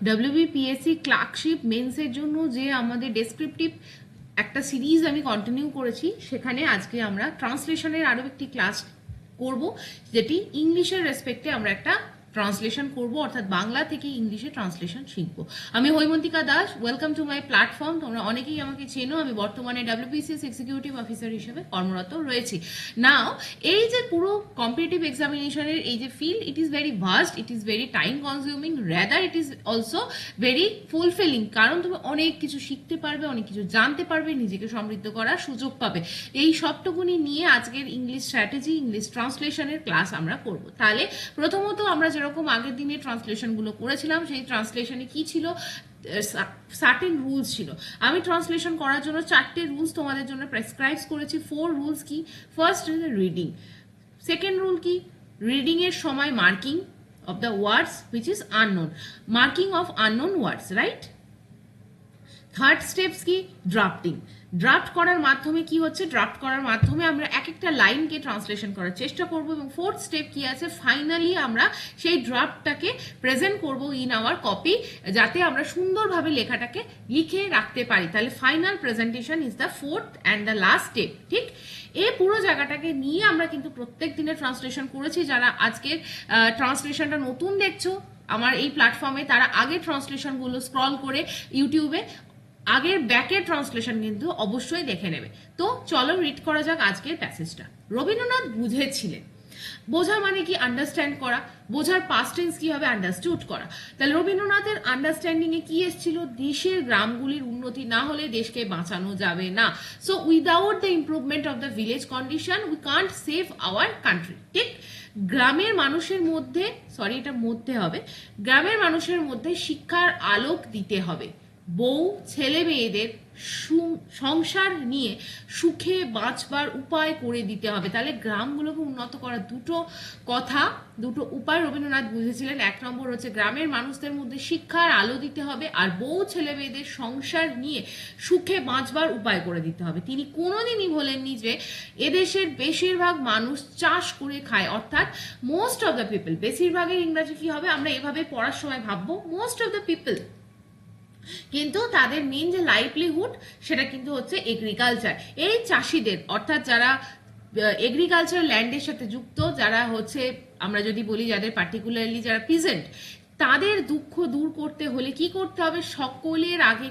WBPSC clerkship মেন্সের জন্য যে আমাদের ডেসক্রিপটিভ একটা সিরিজ আমি কন্টিনিউ করেছি, সেখানে আজকে আমরা ট্রান্সলেশনের আরও একটি ক্লাস করব, যেটি ইংলিশের রেসপেক্টে আমরা একটা ট্রান্সলেশন করব, অর্থাৎ বাংলা থেকে ইংলিশে ট্রান্সলেশন শিখব। আমি Haimantika Das, welcome to my platform. তোমরা অনেকেই আমাকে চেনো, আমি বর্তমানে ডব্লিউবিসিএস এক্সিকিউটিভ অফিসার হিসেবে কর্মরত রয়েছি। নাও এই যে পুরো কম্পিটিটিভ এক্সামিনেশনের এই যে field, it is very vast, it is very time consuming, rather it is also very fulfilling, কারণ তুমি অনেক কিছু শিখতে পারবে, অনেক কিছু জানতে পারবে, নিজেকে সমৃদ্ধ করার সুযোগ পাবে। এই সবটুকুনি নিয়ে আজকের ইংলিশ স্ট্র্যাটেজি, ইংলিশ ট্রান্সলেশনের ক্লাস আমরা করব। তাহলে প্রথমত আমরা যেরকম আগের দিনে ট্রান্সলেশনগুলো করেছিলাম, সেই ট্রান্সলেশনে কি ছিল, সার্টেন রুলস ছিল। আমি ট্রান্সলেশন করার জন্য 4টে রুলস তোমাদের জন্য প্রেসক্রাইব করেছি। 4 রুলস কি? First is reading. Second rule কি? রিডিং এর সময় marking of the words which is unknown, marking of unknown words, right? Third steps কি? ড্রাফটিং। ড্রাফট করার মাধ্যমে কি হচ্ছে, ড্রাফট করার মাধ্যমে আমরা এক একটা লাইনকে ট্রান্সলেশন করার চেষ্টা করব। এবং ফোর্থ স্টেপ কি আছে? ফাইনালি আমরা সেই ড্রাফটটাকে প্রেজেন্ট করব ইন আওয়ার কপি, যাতে আমরা সুন্দরভাবে লেখাটাকে লিখে রাখতে পারি। তাহলে final presentation is the fourth and the last step. ঠিক, এই পুরো জায়গাটাকে নিয়ে আমরা কিন্তু প্রত্যেক দিনের ট্রান্সলেশন করেছি। যারা আজকের ট্রান্সলেশনটা নতুন দেখছো আমার এই প্ল্যাটফর্মে, তারা আগের ট্রান্সলেশনগুলো স্ক্রল করে ইউটিউবে আগের ব্যাকের ট্রান্সলেশন কিন্তু অবশ্যই দেখে নেবে। তো চলো রিড করা যাক আজকের প্যাসেজটা। রবীন্দ্রনাথ বুঝেছিলেন। বোঝা মানে কি? আন্ডারস্ট্যান্ড করা। বোঝার পাস্ট টেন্স কি হবে? আন্ডারস্টুড করা। তাহলে রবীন্দ্রনাথের আন্ডারস্ট্যান্ডিং এ কি এসেছিল? দেশের গ্রামগুলির উন্নতি না হলে দেশকে বাঁচানো যাবে না। So without the improvement of the village condition we can't save our country. ঠিক, গ্রামের মানুষের মধ্যে, সরি এটা মধ্যে হবে, গ্রামের মানুষের মধ্যে শিক্ষার আলোক দিতে হবে। বউ ছেলে মেয়েদের সংসার নিয়ে সুখে বাঁচবার উপায় করে দিতে হবে। তাহলে গ্রামগুলোকে উন্নত করার দুটো কথা, দুটো উপায় রবীন্দ্রনাথ বুঝেছিলেন। এক নম্বর হচ্ছে গ্রামের মানুষদের মধ্যে শিক্ষার আলো দিতে হবে, আর বউ ছেলে মেয়েদের সংসার নিয়ে সুখে বাঁচবার উপায় করে দিতে হবে। তিনি কোনোদিনই বলেননি যে এদেশের বেশিরভাগ মানুষ চাষ করে খায়, অর্থাৎ মোস্ট অফ দ্য পিপল। বেশিরভাগের ইংরাজি কি হবে? আমরা এভাবে পড়ার সময় ভাববো মোস্ট অফ দ্য পিপল, কিন্তু তাদের মেন যে লাইভলিহুড সেটা কিন্তু হচ্ছে এগ্রিকালচার। এই চাষিদের, অর্থাৎ যারা এগ্রিকালচার ল্যান্ডের সাথে যুক্ত, যারা হচ্ছে আমরা যদি বলি যাদের পার্টিকুলারলি যারা পিজেন্ট, তাদের দুঃখ দূর করতে হলে কি করতে হবে? সকলের আগে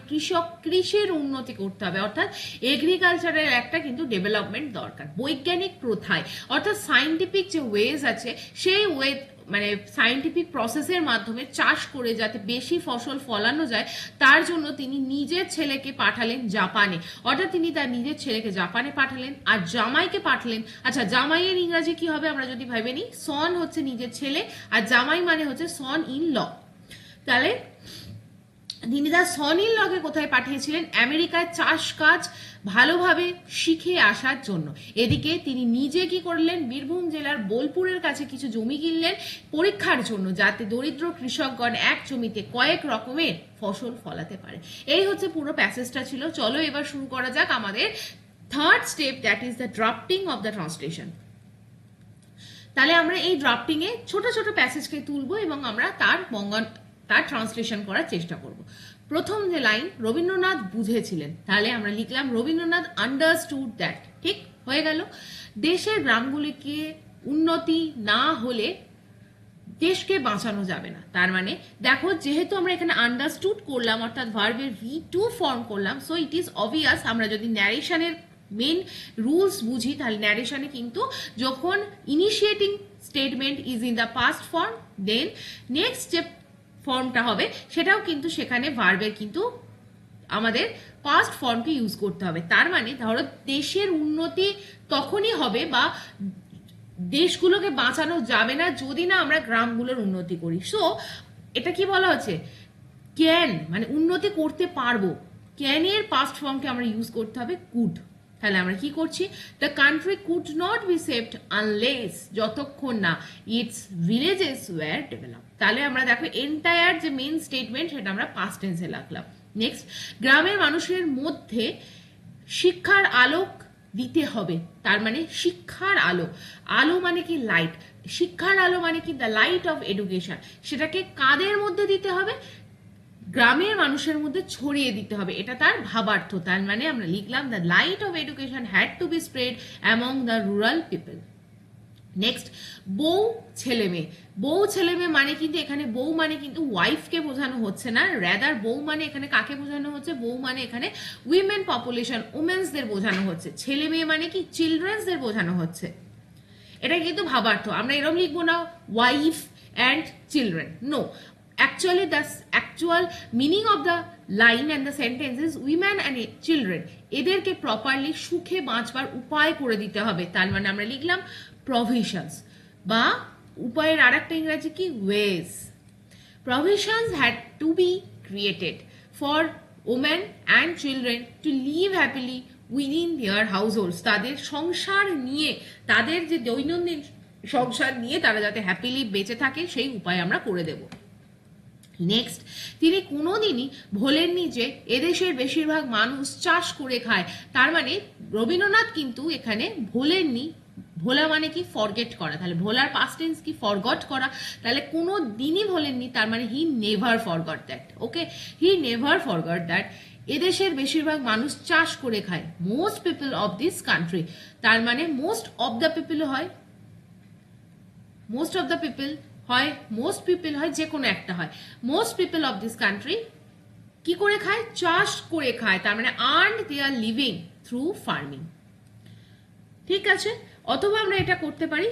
কৃষির উন্নতি করতে হবে, অর্থাৎ এগ্রিকালচারের একটা কিন্তু ডেভেলপমেন্ট দরকার। বৈজ্ঞানিক প্রথায়, অর্থাৎ সায়েন্টিফিক যে ওয়েজ আছে, সেই ওয়ে মানে সায়েন্টিফিক প্রসেসের মাধ্যমে চাষ করে যাতে বেশি ফসল ফলানো যায়, তার জন্য তিনি নিজের ছেলেকে পাঠালেন জাপানে। অর্থাৎ তিনি তার নিজের ছেলেকে জাপানে পাঠালেন, আর জামাইকে পাঠালেন। আচ্ছা, জামাইয়ের ইংরাজি কি হবে আমরা যদি ভাবে নিই? সন হচ্ছে নিজের ছেলে, আর জামাই মানে হচ্ছে সন ইন ল। তাহলে তিনি তার সন ইন লকে কোথায় পাঠিয়েছিলেন? আমেরিকায় চাষ কাজ ভালোভাবে শিখে আসার জন্য। এদিকে তিনি নিজে কি করলেন? বীরভূম জেলার বোলপুরের কাছে কিছু জমি কিনলেন পরীক্ষার জন্য, যাতে দরিদ্র কৃষকগণ এক জমিতে কয়েক রকমের ফসল ফলাতে পারে। এই হচ্ছে পুরো প্যাসেজটা ছিল। চলো এবার শুরু করা যাক আমাদের third step, that is the drafting of the translation. তাহলে আমরা এই ড্রাফটিং এ ছোট ছোট প্যাসেজকে তুলবো এবং আমরা তার ট্রান্সলেশন করার চেষ্টা করব। প্রথম যে লাইন, রবীন্দ্রনাথ বুঝেছিলেন, তাহলে আমরা লিখলাম রবীন্দ্রনাথ আন্ডারস্টুড দ্যাট। ঠিক হয়ে গেল। দেশের গ্রামগুলিকে উন্নতি না হলে দেশকে বাঁচানো যাবে না। তার মানে দেখো, যেহেতু আমরা এখানে আন্ডারস্টুড করলাম, অর্থাৎ ভার্বের V2 ফর্ম করলাম, সো ইট ইজ অবভিয়াস আমরা যদি ন্যারেশনের মেন রুলস বুঝি, তাহলে ন্যারেশনে কিন্তু যখন initiating statement is in the past form, then next যে ফর্মটা হবে সেটাও কিন্তু সেখানে ভার্বের কিন্তু আমাদের পাস্ট ফর্মকে ইউজ করতে হবে। তার মানে ধরো দেশের উন্নতি তখনই হবে বা দেশগুলোকে বাঁচানো যাবে না যদি না আমরা গ্রামগুলোর উন্নতি করি। সো এটা কি বলা হচ্ছে? ক্যান, মানে উন্নতি করতে পারবো। ক্যানের পাস্ট ফর্মকে আমরা ইউজ করতে হবে কুড। তাহলে আমরা কি করছি? The country could not be saved unless, যতক্ষণ না ইটস ভিলেজেস ওয়্যার ডেভেলপ। তাহলে আমরা দেখো এন্টায়ার যে মেন স্টেটমেন্ট সেটা আমরা পাস্ট টেন্সে রাখলাম। নেক্সট, গ্রামের মানুষের মধ্যে শিক্ষার আলোক দিতে হবে। তার মানে শিক্ষার আলো, আলো মানে কি? লাইট। শিক্ষার আলো মানে কি? The light of education. সেটাকে কাদের মধ্যে দিতে হবে? গ্রামের মানুষের মধ্যে ছড়িয়ে দিতে হবে, এটা তার ভাবার্থ। তার মানে আমরা লিখলাম the light of education had to be spread among the rural people. Next, বউ ছেলে মেয়ে। বউ ছেলে মেয়ে মানে কিন্তু এখানে বউ মানে কিন্তু ওয়াইফকে বোঝানো হচ্ছে না, রেদার বউ মানে এখানে কাকে বোঝানো হচ্ছে? বউ মানে এখানে উইমেন পপুলেশন, উমেন্সদের বোঝানো হচ্ছে। ছেলে মেয়ে মানে কি? চিলড্রেন্সদের বোঝানো হচ্ছে। এটা কিন্তু ভাবার্থ। আমরা এরকম লিখবো না wife and children, no. Actually, the actual meaning of the line and the sentence is women and children. এদেরকে প্রপারলি সুখে বাঁচবার উপায় করে দিতে হবে। তার মানে আমরা লিখলাম provisions, বা উপায়ের আরেকটা ইংরেজি কি? ways. Provisions had to be created for women and children to live happily within their households. তাদের সংসার নিয়ে, তাদের যে দৈনন্দিন সংসার নিয়ে তারা যাতে হ্যাপিলি বেঁচে থাকে সেই উপায় আমরা করে দেব। নেক্সট, তিনি কোনোদিনই ভোলেননি যে এদেশের বেশিরভাগ মানুষ চাষ করে খায়। তার মানে রবীন্দ্রনাথ কিন্তু এখানে ভোলেননি। ভোলা মানে কি? ফরগেট করা। তাহলে ভোলার পাস্ট টেন্স কি? ফরগট করা। তাহলে কোনো দিনই ভোলেননি, তার মানে he never forgot that. Okay, he never forgot that এদেশের বেশিরভাগ মানুষ চাষ করে খায়। Most people of this country, তার মানে মোস্ট অফ দ্য পিপল হয়, মোস্ট অফ দ্য পিপল হয়, মোস্ট পিপল হয়, যে কোনো একটা হয়। Most people of this country কি করে খায়? চাষ করে খায়। তার মানে earn their living through farming. ঠিক আছে, অথবা আমরা এটা করতে পারি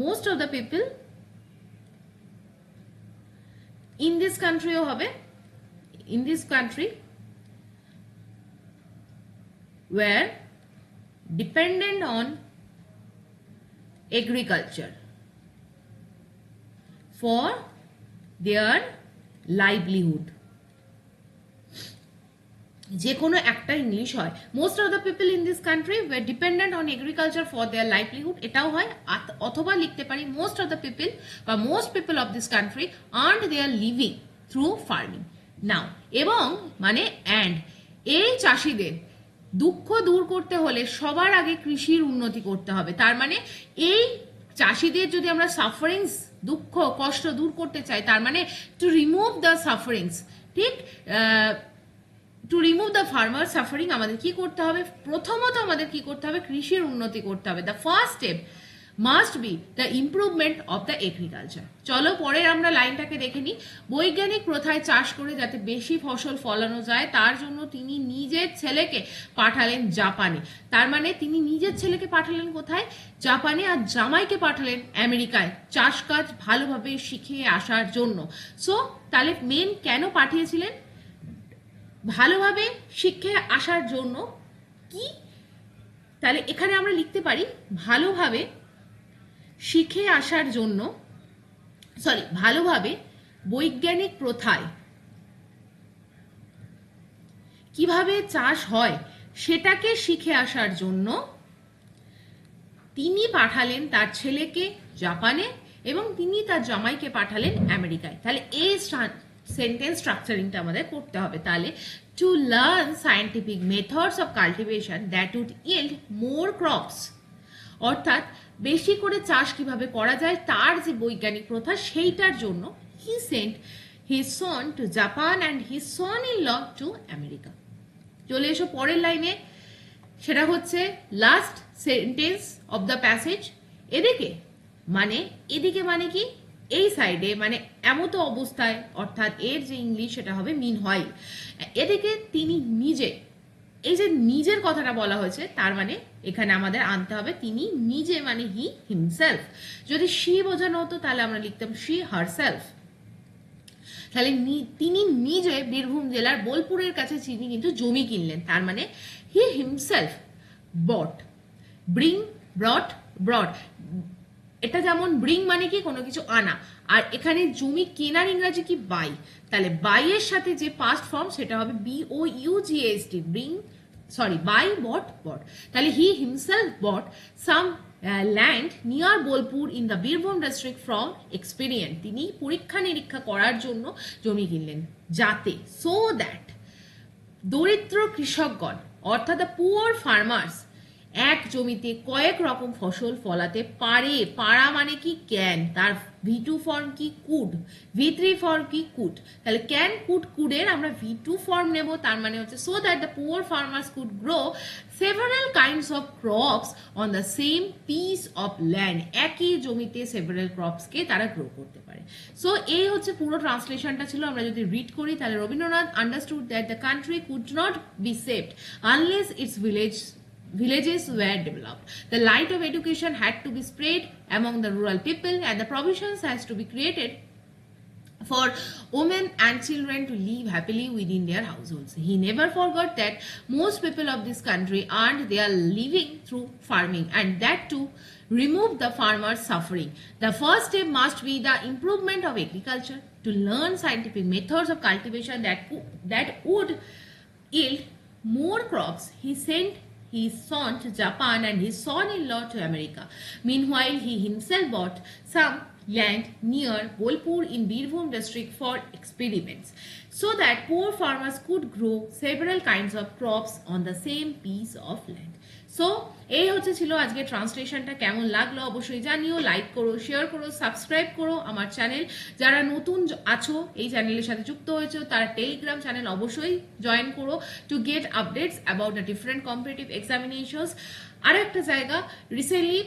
most of the people in this কান্ট্রিও হবে, in this country were dependent on agriculture for their livelihood. যে কোনো একটা ইংলিশ হয়। Most of the people in this country were dependent on agriculture for their livelihood, এটাও হয়। অথবা লিখতে পারি মোস্ট অফ দ্য পিপল বা most people of this country earn their living through farming. Now, এবং মানে অ্যান্ড, এই চাষিদের দুঃখ দূর করতে হলে সবার আগে কৃষির উন্নতি করতে হবে। তার মানে এই চাষিদের যদি আমরা সাফারিংস, দুঃখ কষ্ট দূর করতে চাই, তার মানে টু রিমুভ দ্য সাফারিংস, ঠিক, to remove the farmer suffering আমাদের কি করতে হবে? প্রথমত আমাদের কি করতে হবে? কৃষির উন্নতি করতে হবে। The first step must be the improvement of the agriculture. চলো পরের আমরা লাইনটাকে দেখে নিই। বৈজ্ঞানিক প্রথায় চাষ করে যাতে বেশি ফসল ফলানো যায় তার জন্য তিনি নিজের ছেলেকে পাঠালেন জাপানে। তার মানে তিনি নিজের ছেলেকে পাঠালেন কোথায়? জাপানে, আর জামাইকে পাঠালেন আমেরিকায় চাষ কাজ ভালোভাবে শিখে আসার জন্য। সো তাহলে মেন কেন পাঠিয়েছিলেন? ভালোভাবে শিখে আসার জন্য। কি? তাহলে এখানে আমরা লিখতে পারি ভালোভাবে শিখে আসার জন্য, ভালোভাবে বৈজ্ঞানিক প্রথায় কিভাবে চাষ হয় সেটাকে শিখে আসার জন্য তিনি পাঠালেন তার ছেলেকে জাপানে এবং তিনি তার জামাইকে পাঠালেন আমেরিকায়। তাহলে এই সেন্টেন্স স্ট্রাকচারিংটা আমাদের করতে হবে। তাহলে to learn scientific methods of cultivation that would yield more crops, অর্থাৎ বেশি করে চাষ কিভাবে করা যায় তার যে বৈজ্ঞানিক প্রথা সেইটার জন্য he sent his son to Japan and his son in law to America. চলে এসো পরের লাইনে, সেটা হচ্ছে last sentence of the passage. এদিকে মানে কি? এই সাইডে মানে এমত অবস্থায়, অর্থাৎ এর যে ইংলিশ সেটা হবে মিন হয়। এদিকে তিনি নিজে, এই যে নিজের কথাটা বলা হয়েছে তার মানে এখানে আমাদের আনতে হবে তিনি নিজে, মানে হি হিমসেলফ। যদি শি বোঝানো হতো তাহলে আমরা লিখতাম শি হারসেলফ। তাহলে তিনি নিজে বীরভূম জেলার বোলপুরের কাছে তিনি কিন্তু জমি কিনলেন। তার মানে হি হিমসেলফ বট, ব্রট। এটা যেমন ব্রিং মানে কি? কোনো কিছু আনা, আর এখানে জমি কেনার ইংরাজি কি? বাই। তাহলে বাই এর সাথে যে পাস্ট ফর্ম সেটা হবে BOUGHT, বাই বট। তাহলে he himself bought some land near Bolpur in the Birbhum district from experiment. তিনি পরীক্ষা নিরীক্ষা করার জন্য জমি কিনলেন, যাতে দরিদ্র কৃষকগণ, অর্থাৎ দ্য পুয়ার ফার্মার্স এক জমিতে কয়েক রকম ফসল ফলাতে পারে। পারা মানে কি ক্যান, তার V2 ফর্ম কি কুড, V3 ফর্ম কি কুড, তাহলে ক্যান কুড কুডের আমরা V2 ফর্ম নেব, তার মানে হচ্ছে so that the poor farmers could grow several kinds of crops on the same piece of land, একই জমিতে সেভারাল ক্রপসকে তারা গ্রো করতে পারে। সো এই হচ্ছে পুরো ট্রান্সলেশনটা ছিল। আমরা যদি রিড করি তাহলে Rabindranath understood that the country could not be saved unless it's villages were developed. The light of education had to be spread among the rural people and the provisions has to be created for women and children to live happily within their households. He never forgot that most people of this country earned their living through farming and that to remove the farmers' suffering. The first step must be the improvement of agriculture, to learn scientific methods of cultivation that would yield more crops. He sent his son to Japan and his son-in-law to America. Meanwhile, he himself bought some land near Bolpur in Birbhum district for experiments, so that poor farmers could grow several kinds of crops on the same piece of land. So এই হচ্ছে ছিল আজকে ট্রান্সলেশনটা। কেমন লাগলো অবশ্যই জানিও, like করো, share করো, সাবস্ক্রাইব করো আমার চ্যানেল। যারা নতুন আছো এই চ্যানেলের সাথে যুক্ত হয়েছো তারা টেলিগ্রাম চ্যানেল অবশ্যই জয়েন করো to get updates about the different competitive examinations. আরও একটা জায়গা, রিসেন্টলি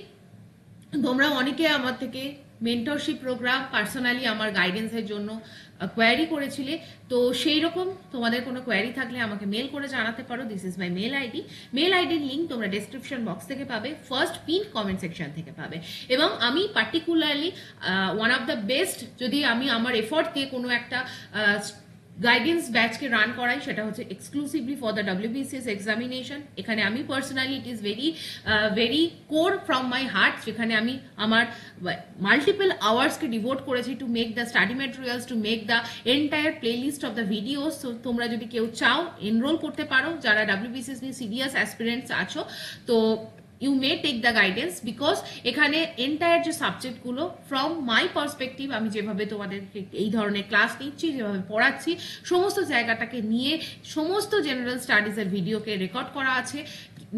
তোমরা অনেকে আমার থেকে মেন্টরশিপ প্রোগ্রাম পার্সোনালি আমার গাইডেন্সের জন্য কোয়ারি করেছিলে, তো সেই রকম তোমাদের কোনো কোয়ারি থাকলে আমাকে মেল করে জানাতে পারো। This is my mail ID. Mail আইডির লিঙ্ক তোমরা ডেসক্রিপশন বক্স থেকে পাবে, ফার্স্ট পিন কমেন্ট সেকশন থেকে পাবে। এবং আমি particularly one of the best, যদি আমি আমার এফোর্ট দিয়ে কোনো একটা গাইডেন্স ব্যাচকে রান করাই, সেটা হচ্ছে exclusively for the WBCS examination. এখানে আমি personally it is very core from my heart, যেখানে আমি আমার মাল্টিপল আওয়ার্সকে ডিভোট করেছি to make the study materials, to make the entire playlist of the videos. তো তোমরা যদি কেউ চাও এনরোল করতে পারো, যারা WBCS নিয়ে সিরিয়াস অ্যাসপিরেন্টস আছো, তো you may take the guidance, because এখানে এন্টায়ার যে সাবজেক্টগুলো ফ্রম মাই পার্সপেক্টিভ, আমি যেভাবে তোমাদেরকে এই ধরনের ক্লাস নিচ্ছি, যেভাবে পড়াচ্ছি, সমস্ত জায়গাটাকে নিয়ে সমস্ত জেনারেল স্টাডিজের ভিডিওকে রেকর্ড করা আছে।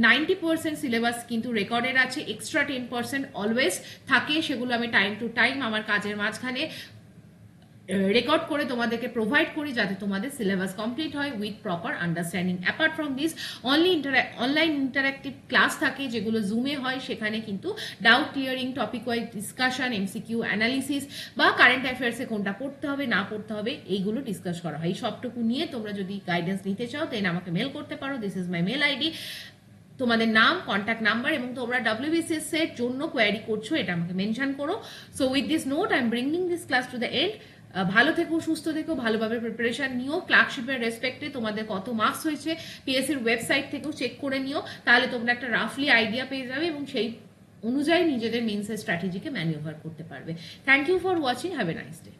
90% সিলেবাস কিন্তু রেকর্ডেড আছে, এক্সট্রা 10% অলওয়েজ থাকে, সেগুলো আমি টাইম টু টাইম আমার কাজের মাঝখানে রেকর্ড করে তোমাদেরকে প্রোভাইড করি, যাতে তোমাদের সিলেবাস কমপ্লিট হয় with proper understanding. Apart from this online interactive class থাকে, যেগুলো জুমে হয়, সেখানে কিন্তু doubt clearing, topic wise discussion, MCQ analysis বা কারেন্ট অ্যাফেয়ার্সে কোনটা পড়তে হবে না পড়তে হবে এইগুলো ডিসকাস করা হয়। এই সবটুকু নিয়ে তোমরা যদি গাইডেন্স নিতে চাও দেন আমাকে মেল করতে পারো। This is my mail ID. তোমাদের নাম, কন্ট্যাক্ট নাম্বার এবং তোমরা WBCS এর জন্য কোয়ারি করছো এটা আমাকে মেনশন করো। So with this note I am bringing this class to the end. ভালো থেকো, সুস্থ থেকো, ভালোভাবে প্রিপারেশন নিও। ক্লার্কশিপের রেসপেক্টে তোমাদের কত মার্কস হয়েছে PSCর ওয়েবসাইট থেকেও চেক করে নিও, তাহলে তোমরা একটা রাফলি আইডিয়া পেয়ে যাবে এবং সেই অনুযায়ী নিজেদের মেন্সের স্ট্র্যাটেজিকে ম্যানিউভার করতে পারবে। Thank you for watching, have a nice day.